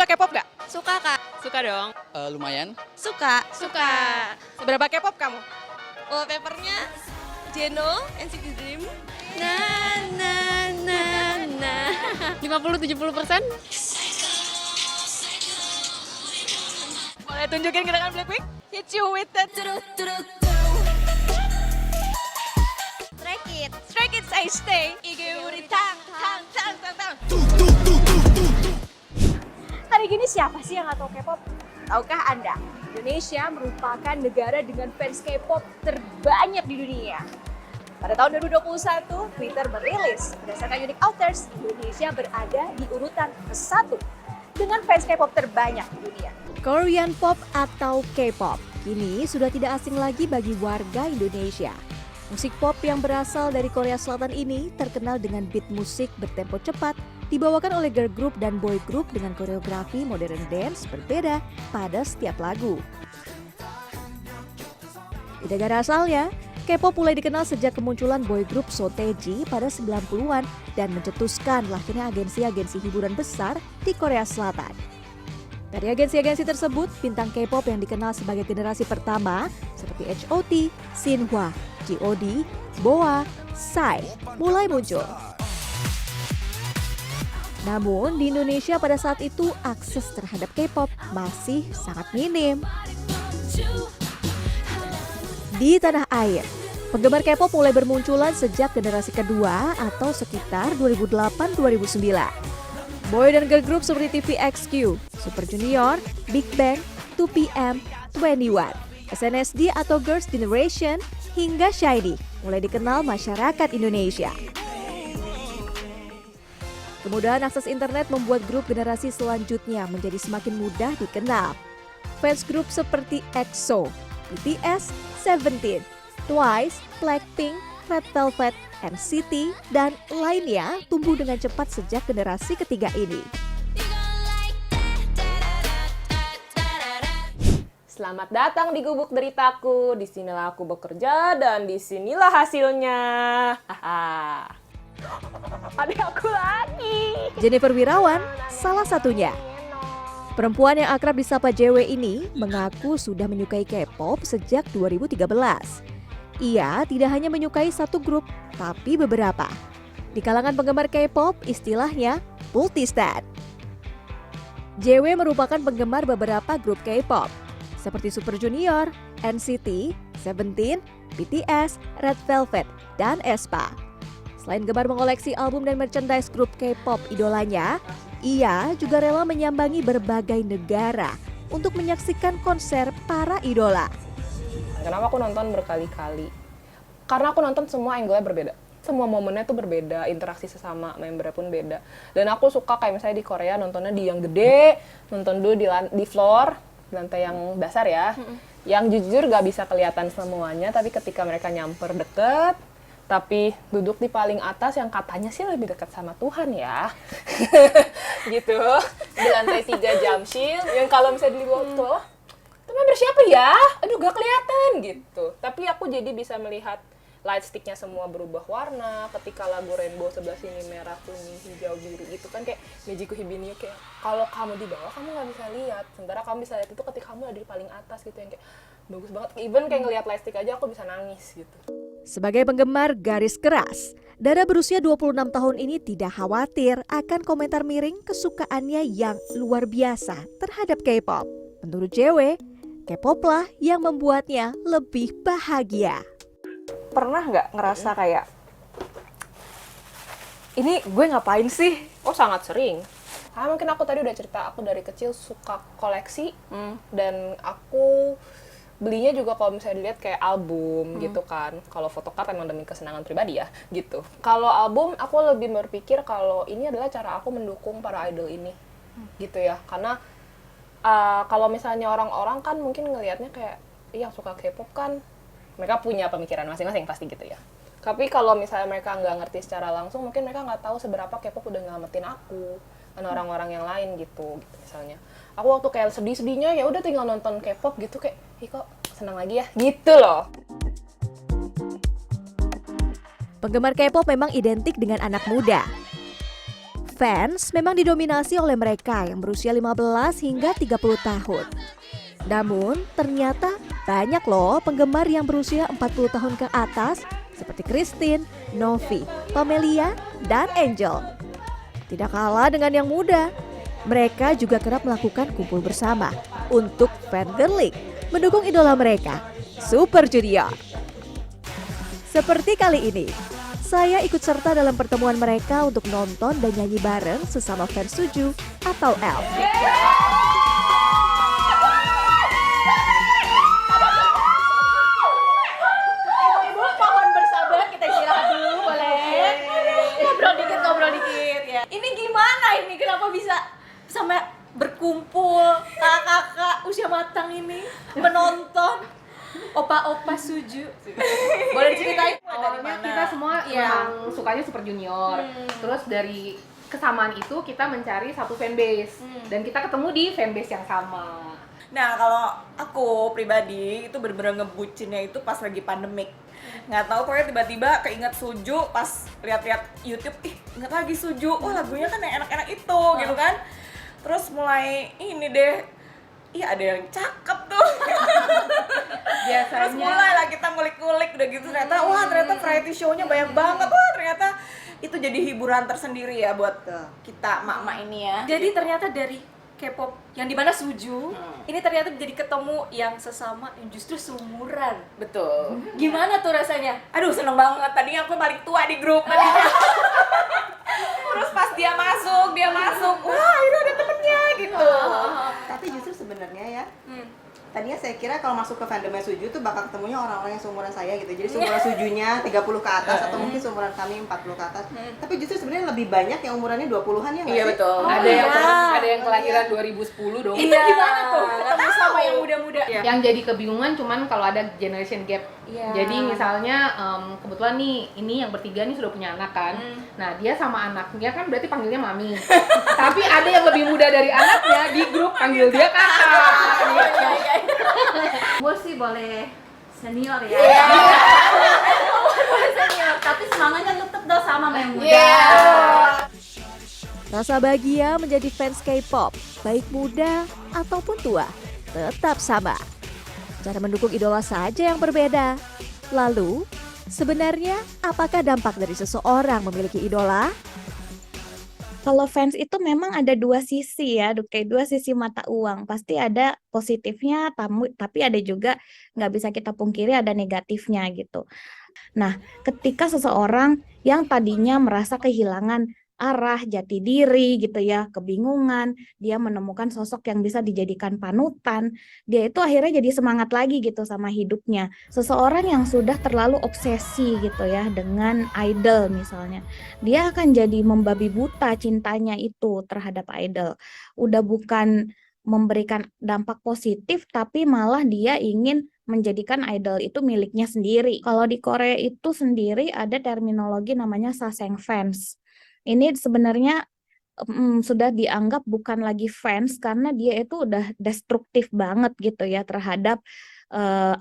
K-pop nggak? Suka, Kak. Suka dong. Lumayan. Suka. Seberapa K-pop kamu? Wallpapernya Jeno, NCT Dream. Na na na na. 50-70%. Boleh tunjukin gerakan Blackpink? Hit you with that. Stray Kids I stay. Ige uri tang tang tang tang tang. Hari gini siapa sih yang nggak tahu K-pop? Tahukah Anda? Indonesia merupakan negara dengan fans K-pop terbanyak di dunia. Pada tahun 2021, Twitter merilis berdasarkan Unique Authors, Indonesia berada di urutan ke-1 dengan fans K-pop terbanyak di dunia. Korean Pop atau K-pop kini sudah tidak asing lagi bagi warga Indonesia. Musik pop yang berasal dari Korea Selatan ini terkenal dengan beat musik bertempo cepat, dibawakan oleh girl group dan boy group dengan koreografi modern dance berbeda pada setiap lagu. Di negara asalnya, K-pop mulai dikenal sejak kemunculan boy group Sotaeji pada 90-an dan mencetuskan lahirnya agensi-agensi hiburan besar di Korea Selatan. Dari agensi-agensi tersebut, bintang K-pop yang dikenal sebagai generasi pertama seperti HOT, Shinhwa, G.O.D, BoA, Psy mulai muncul. Namun di Indonesia pada saat itu akses terhadap K-pop masih sangat minim. Di tanah air, penggemar K-pop mulai bermunculan sejak generasi kedua atau sekitar 2008-2009. Boy dan girl group seperti TVXQ, Super Junior, Big Bang, 2PM, 21, SNSD atau Girls' Generation, hingga SHINee mulai dikenal masyarakat Indonesia. Kemudahan akses internet membuat grup generasi selanjutnya menjadi semakin mudah dikenal. Fans grup seperti EXO, BTS, Seventeen, Twice, Blackpink, Red Velvet, NCT, dan lainnya tumbuh dengan cepat sejak generasi ketiga ini. Selamat datang di Gubuk Deritaku. Disinilah aku bekerja dan disinilah hasilnya. Haha. Adik aku lagi. Jennifer Wirawan salah satunya. Perempuan yang akrab disapa JW ini mengaku sudah menyukai K-pop sejak 2013. Ia tidak hanya menyukai satu grup, tapi beberapa. Di kalangan penggemar K-pop, istilahnya multistan. JW merupakan penggemar beberapa grup K-pop, seperti Super Junior, NCT, Seventeen, BTS, Red Velvet, dan aespa. Selain gemar mengoleksi album dan merchandise grup K-pop idolanya, ia juga rela menyambangi berbagai negara untuk menyaksikan konser para idola. Kenapa aku nonton berkali-kali? Karena aku nonton semua angle-nya berbeda. Semua momennya tuh berbeda, interaksi sesama membernya pun beda. Dan aku suka kayak misalnya di Korea nontonnya di yang gede, nonton dulu di floor, lantai yang dasar ya. Yang jujur gak bisa kelihatan semuanya, tapi ketika mereka nyamper deket, tapi duduk di paling atas yang katanya sih lebih dekat sama Tuhan ya. Gitu. Di lantai 3 jump shield, yang kalau misalnya di bawah itu member siapa ya? Aduh gak kelihatan gitu. Tapi aku jadi bisa melihat light sticknya semua berubah warna. Ketika lagu rainbow sebelah sini merah, kuning, hijau, biru gitu kan kayak Mejiku Hibiniu, kayak kalau kamu di bawah kamu nggak bisa lihat. Sementara kamu bisa lihat itu ketika kamu ada di paling atas gitu, yang kayak bagus banget. Even kayak ngelihat light stick aja aku bisa nangis gitu. Sebagai penggemar garis keras, Dara berusia 26 tahun ini tidak khawatir akan komentar miring kesukaannya yang luar biasa terhadap K-pop. Menurut JW, K-pop lah yang membuatnya lebih bahagia. Pernah nggak ngerasa kayak, ini gue ngapain sih? Oh sangat sering. Karena mungkin aku tadi udah cerita, aku dari kecil suka koleksi. Dan aku belinya juga kalau misalnya dilihat kayak album gitu kan. Kalau photocard emang demi kesenangan pribadi ya gitu. Kalau album aku lebih berpikir kalau ini adalah cara aku mendukung para idol ini gitu ya. Karena kalau misalnya orang-orang kan mungkin ngelihatnya kayak yang suka K-pop kan mereka punya pemikiran masing-masing pasti gitu ya. Tapi kalau misalnya mereka nggak ngerti secara langsung, mungkin mereka nggak tahu seberapa K-pop udah nyelamatin aku dan orang-orang yang lain gitu misalnya. Aku waktu kayak sedih-sedihnya ya udah tinggal nonton K-pop gitu kayak, ih kok senang lagi ya gitu loh. Penggemar K-pop memang identik dengan anak muda. Fans memang didominasi oleh mereka yang berusia 15 hingga 30 tahun. Namun, ternyata banyak loh penggemar yang berusia 40 tahun ke atas seperti Christine, Novi, Pamelia, dan Angel. Tidak kalah dengan yang muda, mereka juga kerap melakukan kumpul bersama untuk fangirling, mendukung idola mereka, Super Junior. Seperti kali ini, saya ikut serta dalam pertemuan mereka untuk nonton dan nyanyi bareng sesama fans Suju atau ELF. Ibu mohon bersabar, kita istirahat dulu boleh. Ngobrol dikit ya. Ini gimana ini? Kenapa bisa sampai berkumpul kakak-kakak usia matang ini menonton opa-opa Suju? Boleh diceritain dari mana? Kita semua memang sukanya Super Junior. Terus dari kesamaan itu kita mencari satu fanbase dan kita ketemu di fanbase yang sama. Nah, kalau aku pribadi itu bener-bener ngebucinnya itu pas lagi pandemik. Nggak tahu pokoknya tiba-tiba keinget Suju pas lihat-lihat YouTube, inget lagi Suju. Oh, lagunya kan yang enak-enak itu gitu kan. Terus mulai ini deh, ada yang cakep tuh. Terus mulai lah kita ngulik-ngulik udah gitu ternyata variety show-nya banyak banget. Wah, ternyata itu jadi hiburan tersendiri ya buat kita mak-mak ini ya. Jadi ternyata dari K-pop yang dimana Suju ini ternyata menjadi ketemu yang sesama yang justru seumuran. Betul. Gimana tuh rasanya? Aduh, seneng banget. Tadinya aku paling tua di grup. Terus pas dia masuk, wah itu ada temennya gitu. Tapi justru sebenarnya ya, tadinya saya kira kalau masuk ke fandomnya Suju tuh bakal ketemunya orang-orang yang seumuran saya gitu. Jadi seumuran Sujunya 30 ke atas atau mungkin seumuran kami 40 ke atas. Tapi justru sebenarnya lebih banyak yang umurannya 20-an ya nggak Iya sih? betul. Ada yang kelahiran 2010 dong. Itu gimana tuh? Ketemu sama yang muda-muda. Yang jadi kebingungan cuman kalau ada generation gap. Iya. Jadi misalnya kebetulan nih ini yang bertiga nih sudah punya anak kan. Nah, dia sama anaknya kan berarti panggilnya mami. Tapi ada yang lebih muda dari anaknya di grup panggil dia kakak. Gue sih boleh senior ya. Senior, Tapi semangatnya tetap dong sama yang muda. Rasa bahagia menjadi fans K-pop, baik muda ataupun tua, tetap sama. Cara mendukung idola saja yang berbeda. Lalu, sebenarnya apakah dampak dari seseorang memiliki idola? Kalau fans itu memang ada dua sisi ya, kayak dua sisi mata uang. Pasti ada positifnya, tapi ada juga nggak bisa kita pungkiri ada negatifnya gitu. Nah, ketika seseorang yang tadinya merasa kehilangan arah, jati diri gitu ya, kebingungan, dia menemukan sosok yang bisa dijadikan panutan, dia itu akhirnya jadi semangat lagi gitu sama hidupnya. Seseorang yang sudah terlalu obsesi gitu ya dengan idol misalnya, dia akan jadi membabi buta cintanya itu terhadap idol. Udah bukan memberikan dampak positif, tapi malah dia ingin menjadikan idol itu miliknya sendiri. Kalau di Korea itu sendiri ada terminologi namanya saseng fans. Ini sebenarnya sudah dianggap bukan lagi fans karena dia itu udah destruktif banget gitu ya terhadap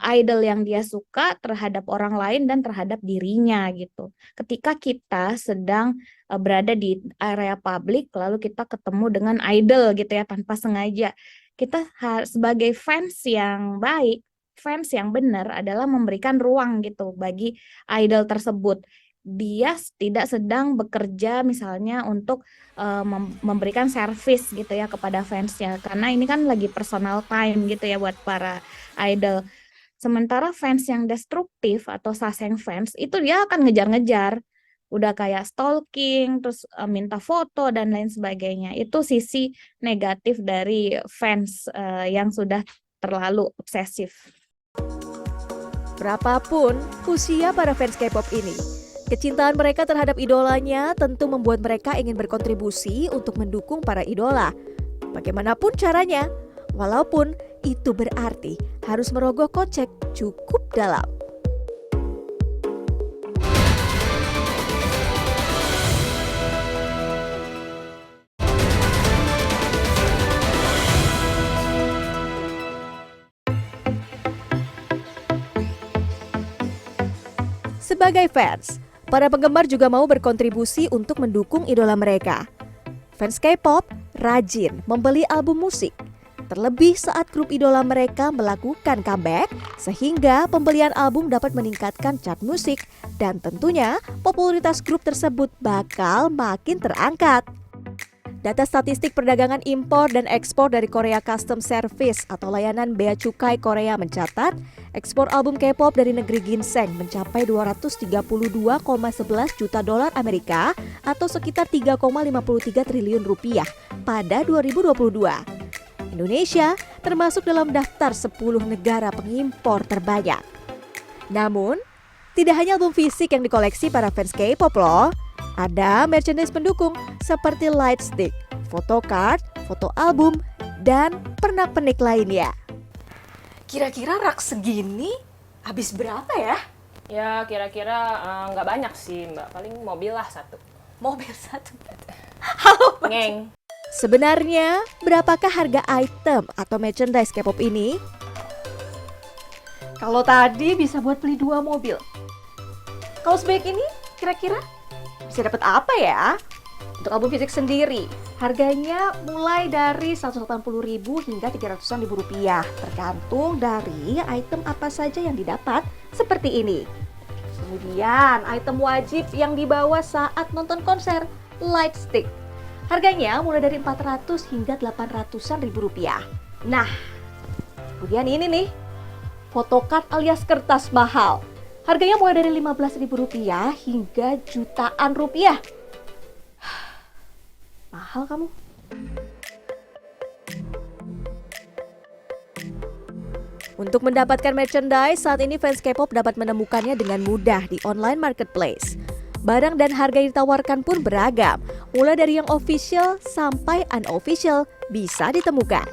idol yang dia suka, terhadap orang lain dan terhadap dirinya gitu. Ketika kita sedang berada di area publik lalu kita ketemu dengan idol gitu ya tanpa sengaja, kita sebagai fans yang baik, fans yang benar adalah memberikan ruang gitu bagi idol tersebut. Dia tidak sedang bekerja misalnya untuk memberikan servis gitu ya kepada fansnya, karena ini kan lagi personal time gitu ya buat para idol. Sementara fans yang destruktif atau saseng fans itu dia akan ngejar-ngejar, udah kayak stalking, terus minta foto dan lain sebagainya. Itu sisi negatif dari fans yang sudah terlalu obsesif. Berapapun usia para fans K-pop ini, kecintaan mereka terhadap idolanya tentu membuat mereka ingin berkontribusi untuk mendukung para idola. Bagaimanapun caranya, walaupun itu berarti harus merogoh kocek cukup dalam. Sebagai fans, para penggemar juga mau berkontribusi untuk mendukung idola mereka. Fans K-pop rajin membeli album musik, terlebih saat grup idola mereka melakukan comeback, sehingga pembelian album dapat meningkatkan chart musik dan tentunya popularitas grup tersebut bakal makin terangkat. Data statistik perdagangan impor dan ekspor dari Korea Custom Service atau layanan bea cukai Korea mencatat, ekspor album K-pop dari negeri ginseng mencapai 232,11 juta dolar Amerika atau sekitar 3,53 triliun rupiah pada 2022. Indonesia termasuk dalam daftar 10 negara pengimpor terbanyak. Namun, tidak hanya album fisik yang dikoleksi para fans K-pop loh. Ada merchandise pendukung seperti light stick, photocard, foto album, dan pernak-pernik lainnya. Kira-kira rak segini habis berapa ya? Ya kira-kira nggak banyak sih Mbak, paling mobil lah satu. Mobil satu. Halo, Pak. Ngeng. Sebenarnya, berapakah harga item atau merchandise K-pop ini? Kalau tadi bisa buat beli 2 mobil. Kalau sebaik ini, kira-kira bisa dapat apa ya? Untuk album fisik sendiri, harganya mulai dari 180.000 hingga 300.000 rupiah, tergantung dari item apa saja yang didapat, seperti ini. Kemudian, item wajib yang dibawa saat nonton konser, light stick. Harganya mulai dari 400 hingga 800.000 rupiah. Nah, kemudian ini nih, photocard alias kertas mahal. Harganya mulai dari 15.000 rupiah hingga jutaan rupiah. Mahal kamu. Untuk mendapatkan merchandise, saat ini fans K-pop dapat menemukannya dengan mudah di online marketplace. Barang dan harga yang ditawarkan pun beragam, mulai dari yang official sampai unofficial bisa ditemukan.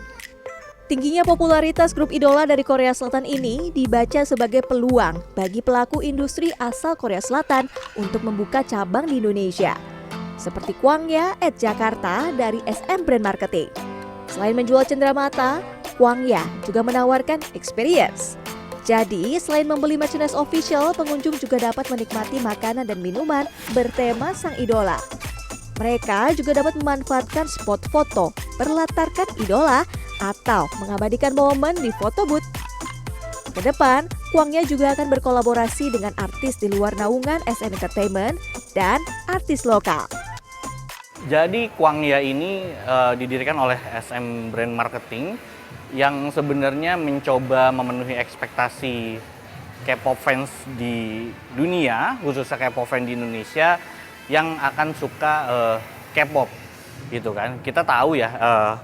Tingginya popularitas grup idola dari Korea Selatan ini dibaca sebagai peluang bagi pelaku industri asal Korea Selatan untuk membuka cabang di Indonesia. Seperti Kwangya at Jakarta dari SM Brand Marketing. Selain menjual cenderamata, Kwangya juga menawarkan experience. Jadi, selain membeli merchandise official, pengunjung juga dapat menikmati makanan dan minuman bertema sang idola. Mereka juga dapat memanfaatkan spot foto berlatarkan idola atau mengabadikan momen di foto booth. Ke depan, Kwangya juga akan berkolaborasi dengan artis di luar naungan SM Entertainment dan artis lokal. Jadi Kwangya ini didirikan oleh SM Brand Marketing yang sebenarnya mencoba memenuhi ekspektasi K-pop fans di dunia, khususnya K-pop fans di Indonesia yang akan suka K-pop gitu kan. Kita tahu ya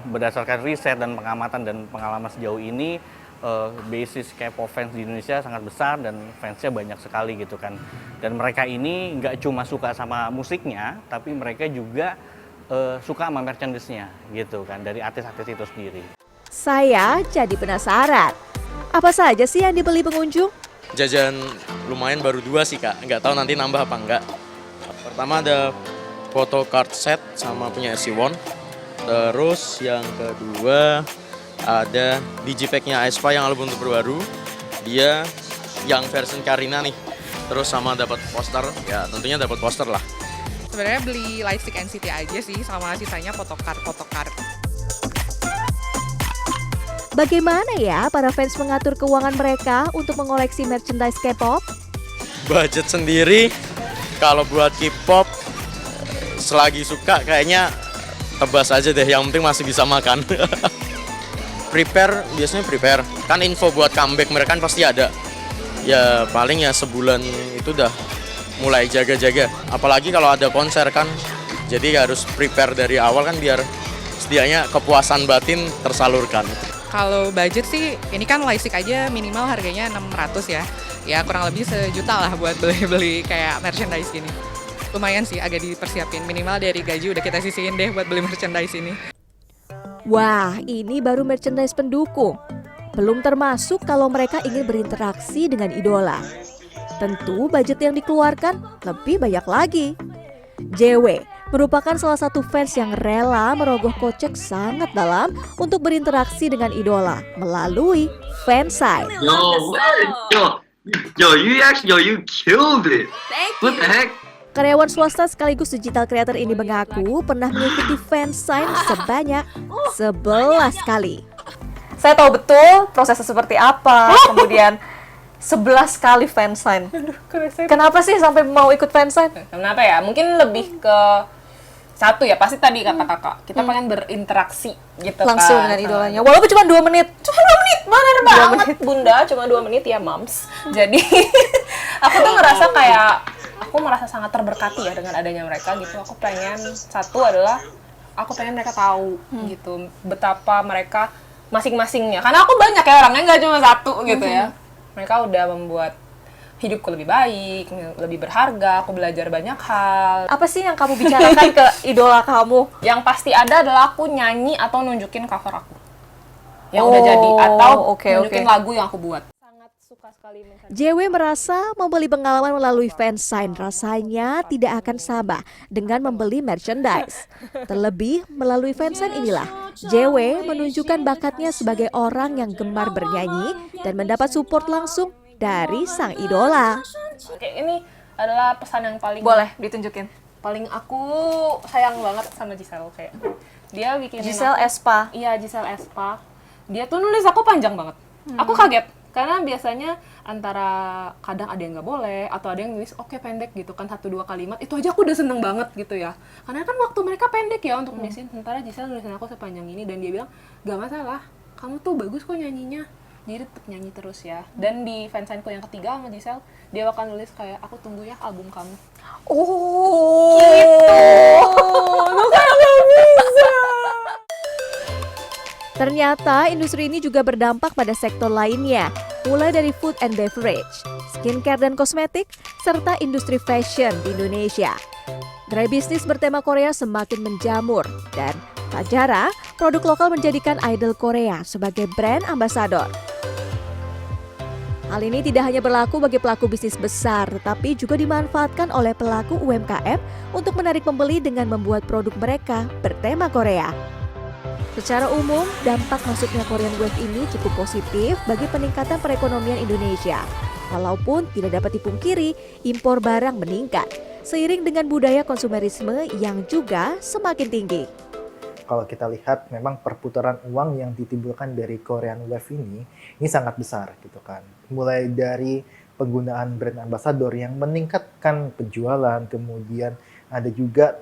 berdasarkan riset dan pengamatan dan pengalaman sejauh ini basis K-pop fans di Indonesia sangat besar dan fansnya banyak sekali gitu kan. Dan mereka ini nggak cuma suka sama musiknya, tapi mereka juga suka sama merchandise-nya gitu kan dari artis-artis itu sendiri. Saya jadi penasaran, apa saja sih yang dibeli pengunjung? Jajan lumayan baru 2 sih Kak, nggak tahu nanti nambah apa enggak. Pertama ada photocard set sama punya SC1. Terus yang kedua ada digipacknya aespa yang album terbaru. Dia yang versi Karina nih. Terus sama dapat poster, ya tentunya dapat poster lah. Sebenarnya beli lightstick NCT aja sih, sama sisanya photocard. Bagaimana ya para fans mengatur keuangan mereka untuk mengoleksi merchandise K-pop? Budget sendiri, kalau buat K-pop selagi suka kayaknya tebas aja deh, yang penting masih bisa makan. Biasanya prepare, kan info buat comeback mereka kan pasti ada. Ya paling ya sebulan itu udah mulai jaga-jaga. Apalagi kalau ada konser kan, jadi harus prepare dari awal kan biar setidaknya kepuasan batin tersalurkan. Kalau budget sih, ini kan lightstick aja minimal harganya 600 ya. Ya kurang lebih sejuta lah buat beli kayak merchandise gini. Lumayan sih agak dipersiapin, minimal dari gaji udah kita sisihin deh buat beli merchandise ini. Wah, ini baru merchandise pendukung. Belum termasuk kalau mereka ingin berinteraksi dengan idola. Tentu budget yang dikeluarkan lebih banyak lagi. JW merupakan salah satu fans yang rela merogoh kocek sangat dalam untuk berinteraksi dengan idola melalui fansite. Yo, you killed it. Thank What the heck? Karyawan swasta sekaligus digital creator ini mengaku pernah mengikuti fansign sebanyak 11 kali. Saya tahu betul prosesnya seperti apa, kemudian 11 kali fansign. Kenapa sih sampai mau ikut fansign? Kenapa ya? Mungkin lebih ke satu ya, pasti tadi kata kakak, kita pengen berinteraksi gitu Langsung kan. dengan idolanya, walaupun cuma 2 menit. Cuma 2 menit, bener banget bunda, cuma 2 menit ya moms. Jadi aku tuh ngerasa kayak, aku merasa sangat terberkati ya dengan adanya mereka gitu. Aku pengen, satu adalah, aku pengen mereka tahu gitu, betapa mereka masing-masingnya. Karena aku banyak ya orangnya, nggak cuma satu gitu ya. Mereka udah membuat hidupku lebih baik, lebih berharga, aku belajar banyak hal. Apa sih yang kamu bicarakan ke idola kamu? Yang pasti ada adalah aku nyanyi atau nunjukin cover aku yang udah jadi, atau nunjukin lagu yang aku buat. Sangat suka sekali JW merasa membeli pengalaman melalui fansign rasanya tidak akan sama dengan membeli merchandise. Terlebih melalui fansign inilah JW menunjukkan bakatnya sebagai orang yang gemar bernyanyi dan mendapat support langsung dari sang idola. Oke, ini adalah pesan yang paling Boleh ditunjukin. paling aku sayang banget sama Giselle, kayak dia bikin Giselle Espa. Iya, Giselle Espa. Dia tuh nulis aku panjang banget. Aku kaget karena biasanya antara kadang ada yang nggak boleh atau ada yang nulis oke pendek gitu kan, 1-2 kalimat. Itu aja aku udah seneng banget gitu ya. Karena kan waktu mereka pendek ya untuk nulisin. Sementara Giselle nulisin aku sepanjang ini dan dia bilang, "Gak masalah. Kamu tuh bagus kok nyanyinya. Jadi tetap nyanyi terus ya." Dan di fansignku yang ketiga sama Giselle, dia bakal nulis kayak, "Aku tunggu ya album kamu." Oh, gitu. Lu kan gak bisa. Ternyata industri ini juga berdampak pada sektor lainnya, mulai dari food and beverage, skincare dan kosmetik, serta industri fashion di Indonesia. Gerai bisnis bertema Korea semakin menjamur dan tak jarang produk lokal menjadikan idol Korea sebagai brand ambassador. Hal ini tidak hanya berlaku bagi pelaku bisnis besar, tetapi juga dimanfaatkan oleh pelaku UMKM untuk menarik pembeli dengan membuat produk mereka bertema Korea. Secara umum, dampak masuknya Korean Wave ini cukup positif bagi peningkatan perekonomian Indonesia. Walaupun tidak dapat dipungkiri, impor barang meningkat, seiring dengan budaya konsumerisme yang juga semakin tinggi. Kalau kita lihat memang perputaran uang yang ditimbulkan dari Korean Wave ini sangat besar gitu kan. Mulai dari penggunaan brand ambassador yang meningkatkan penjualan, kemudian ada juga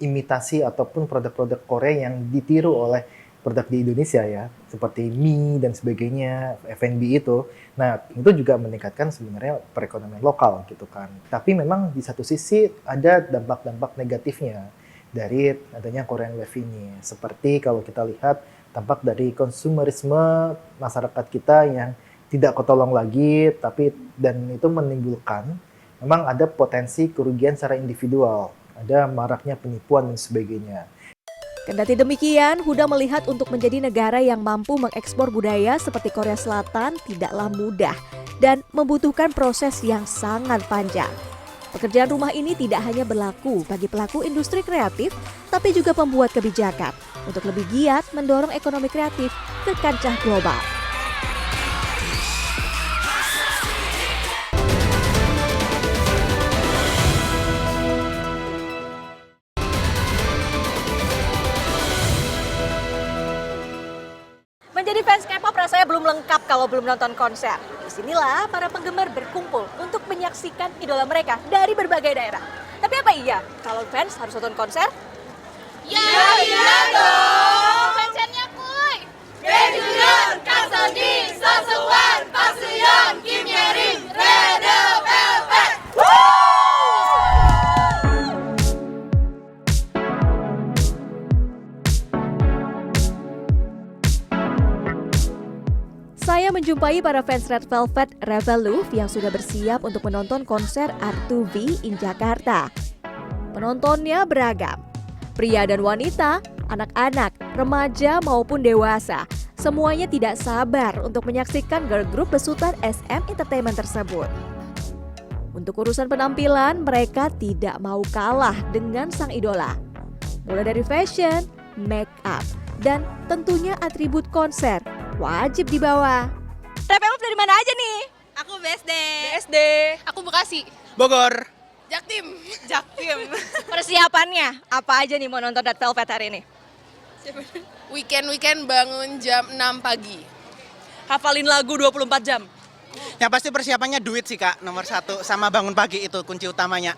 imitasi ataupun produk-produk Korea yang ditiru oleh produk di Indonesia ya, seperti mie dan sebagainya, F&B itu. Nah, itu juga meningkatkan sebenarnya perekonomian lokal gitu kan. Tapi memang di satu sisi ada dampak-dampak negatifnya dari adanya Korean Wave ini. Seperti kalau kita lihat dampak dari konsumerisme masyarakat kita yang tidak ketolong lagi, dan itu menimbulkan memang ada potensi kerugian secara individual. Ada maraknya penipuan dan sebagainya. Kendati demikian, Huda melihat untuk menjadi negara yang mampu mengekspor budaya seperti Korea Selatan tidaklah mudah dan membutuhkan proses yang sangat panjang. Pekerjaan rumah ini tidak hanya berlaku bagi pelaku industri kreatif, tapi juga pembuat kebijakan untuk lebih giat mendorong ekonomi kreatif ke kancah global. Menjadi fans K-pop rasanya belum lengkap kalau belum nonton konser. Disinilah para penggemar berkumpul untuk menyaksikan idola mereka dari berbagai daerah. Tapi apa iya kalau fans harus nonton konser? Ya iya dong. Fansnya kuy. Baekhyun, Kang Seojin, Son Seungwan, Park Soo-yeon, Kim Ye-rin, Red Velvet. Saya menjumpai para fans Red Velvet Revelove yang sudah bersiap untuk menonton konser R2V in Jakarta. Penontonnya beragam. Pria dan wanita, anak-anak, remaja maupun dewasa, semuanya tidak sabar untuk menyaksikan girl group besutan SM Entertainment tersebut. Untuk urusan penampilan, mereka tidak mau kalah dengan sang idola. Mulai dari fashion, make up, dan tentunya atribut konser wajib dibawa. Red Velvet dari mana aja nih? Aku BSD. BSD. Aku Bekasi. Bogor. Jaktim. Jaktim. Persiapannya apa aja nih mau nonton Red Velvet hari ini? Weekend bangun jam 6 pagi. Hafalin lagu 24 jam. Yang pasti persiapannya duit sih Kak, nomor 1. Sama bangun pagi itu kunci utamanya.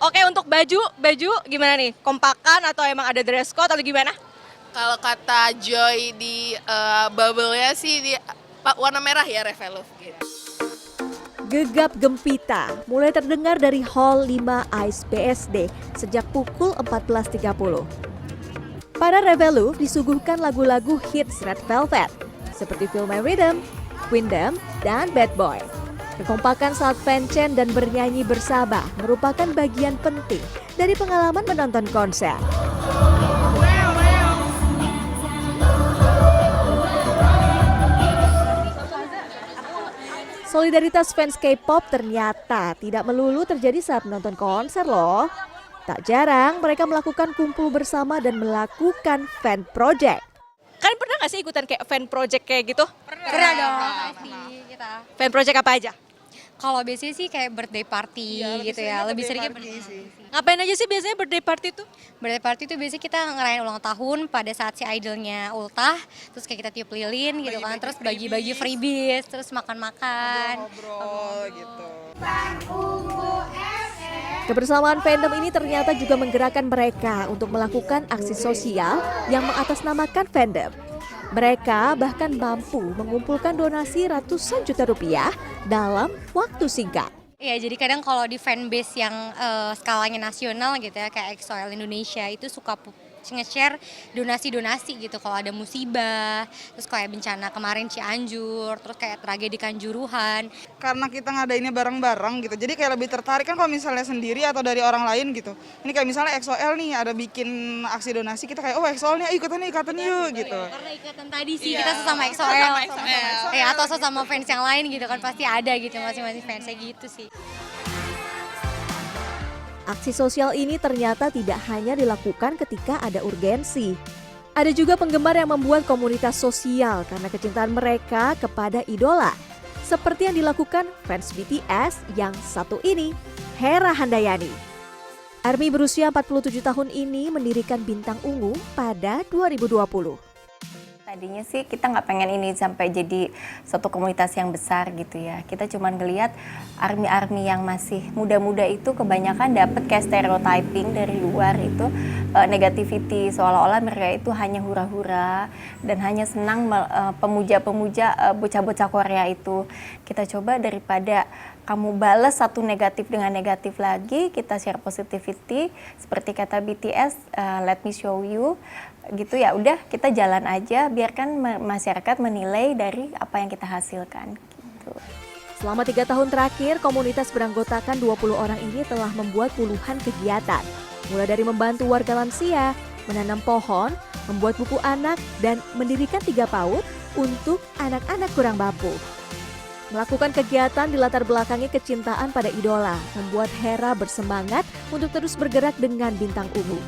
Oke, untuk baju gimana nih? Kompakan atau emang ada dress code atau gimana? Kalau kata Joy di bubble-nya sih di warna merah ya, Red Velvet gitu. Gegap gempita mulai terdengar dari Hall 5 ICE BSD sejak pukul 14.30. Para Revelove disuguhkan lagu-lagu hits Red Velvet seperti Feel My Rhythm, Queendom, dan Bad Boy. Kekompakan saat fanchan dan bernyanyi bersama merupakan bagian penting dari pengalaman menonton konser. Solidaritas fans K-pop ternyata tidak melulu terjadi saat menonton konser loh. Tak jarang mereka melakukan kumpul bersama dan melakukan fan project. Kan pernah nggak sih ikutan kayak fan project kayak gitu? Pernah dong, pasti kita. Fan project apa aja? Kalau biasanya sih kayak birthday party gitu ya, lebih seringnya birthday sih. Ngapain aja sih biasanya birthday party tuh? Birthday party tuh biasanya kita ngerayain ulang tahun pada saat si idolnya ultah, terus kayak kita tiup lilin gitu kan, terus bagi-bagi freebies, terus makan-makan. Ngobrol gitu. Kebersamaan fandom ini ternyata juga menggerakkan mereka untuk melakukan aksi sosial yang mengatasnamakan fandom. Mereka bahkan mampu mengumpulkan donasi ratusan juta rupiah dalam waktu singkat. Iya, jadi kadang kalau di fanbase yang skalanya nasional gitu ya, kayak EXO-L Indonesia itu suka nge-share donasi-donasi gitu kalau ada musibah, terus kayak bencana kemarin Cianjur, terus kayak tragedi Kanjuruhan. Karena kita ngadainnya bareng-bareng gitu, jadi kayak lebih tertarik kan kalau misalnya sendiri atau dari orang lain gitu. Ini kayak misalnya EXO-L nih ada bikin aksi donasi, kita kayak oh EXO-L nih ikutan yuk gitu. Karena ikatan tadi sih kita sesama EXO-L, atau sesama fans yang lain gitu kan pasti ada gitu masing-masing fansnya gitu sih. Aksi sosial ini ternyata tidak hanya dilakukan ketika ada urgensi. Ada juga penggemar yang membuat komunitas sosial karena kecintaan mereka kepada idola. Seperti yang dilakukan fans BTS yang satu ini, Hera Handayani. ARMY berusia 47 tahun ini mendirikan Bintang Ungu pada 2020. Tadinya sih kita nggak pengen ini sampai jadi suatu komunitas yang besar gitu ya. Kita cuma ngelihat ARMY yang masih muda-muda itu kebanyakan dapat kayak stereotyping dari luar itu negativity, seolah-olah mereka itu hanya hura-hura dan hanya senang pemuja-pemuja bocah-bocah Korea itu. Kita coba daripada kamu balas satu negatif dengan negatif lagi, kita share positivity seperti kata BTS, let me show you. Gitu ya udah kita jalan aja, biarkan masyarakat menilai dari apa yang kita hasilkan gitu. Selama 3 tahun terakhir, komunitas beranggotakan 20 orang ini telah membuat puluhan kegiatan. Mulai dari membantu warga lansia, menanam pohon, membuat buku anak, dan mendirikan 3 PAUD untuk anak-anak kurang mampu. Melakukan kegiatan di latar belakangi kecintaan pada idola, membuat Hera bersemangat untuk terus bergerak dengan Bintang Ungu.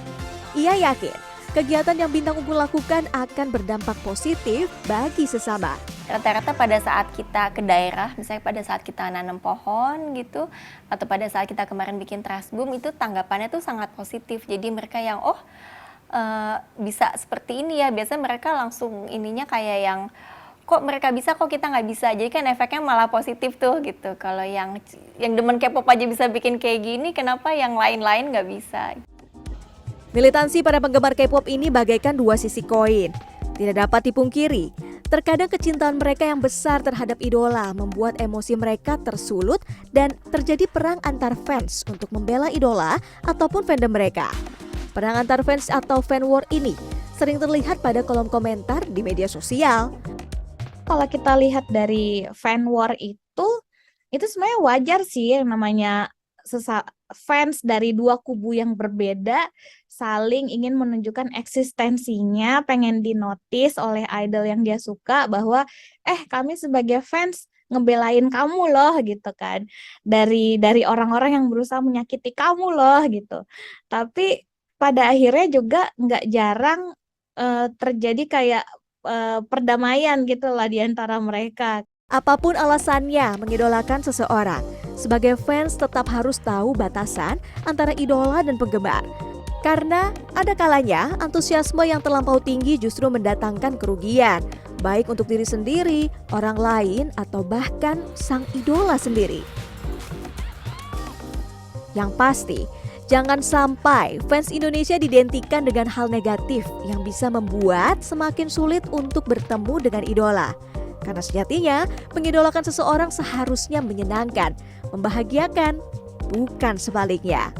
Ia yakin kegiatan yang Bintang Ungu lakukan akan berdampak positif bagi sesama. Rata-rata pada saat kita ke daerah, misalnya pada saat kita nanam pohon gitu, atau pada saat kita kemarin bikin trashboom, itu tanggapannya tuh sangat positif. Jadi mereka yang bisa seperti ini ya, biasanya mereka langsung ininya kayak yang kok mereka bisa, kok kita nggak bisa. Jadi kan efeknya malah positif tuh gitu. Kalau yang demen K-pop aja bisa bikin kayak gini, kenapa yang lain-lain nggak bisa? Militansi para penggemar K-pop ini bagaikan dua sisi koin. Tidak dapat dipungkiri, terkadang kecintaan mereka yang besar terhadap idola membuat emosi mereka tersulut dan terjadi perang antar fans untuk membela idola ataupun fandom mereka. Perang antar fans atau fan war ini sering terlihat pada kolom komentar di media sosial. Kalau kita lihat dari fan war itu sebenarnya wajar sih, yang namanya fans dari dua kubu yang berbeda saling ingin menunjukkan eksistensinya, pengen dinotis oleh idol yang dia suka bahwa kami sebagai fans ngebelain kamu loh gitu kan, dari orang-orang yang berusaha menyakiti kamu loh gitu. Tapi pada akhirnya juga nggak jarang terjadi kayak perdamaian gitu lah di antara mereka. Apapun alasannya mengidolakan seseorang, Sebagai fans tetap harus tahu batasan antara idola dan penggemar. Karena ada kalanya antusiasme yang terlampau tinggi justru mendatangkan kerugian, baik untuk diri sendiri, orang lain, atau bahkan sang idola sendiri. Yang pasti, jangan sampai fans Indonesia didentikan dengan hal negatif yang bisa membuat semakin sulit untuk bertemu dengan idola. Karena sejatinya, mengidolakan seseorang seharusnya menyenangkan, membahagiakan, bukan sebaliknya.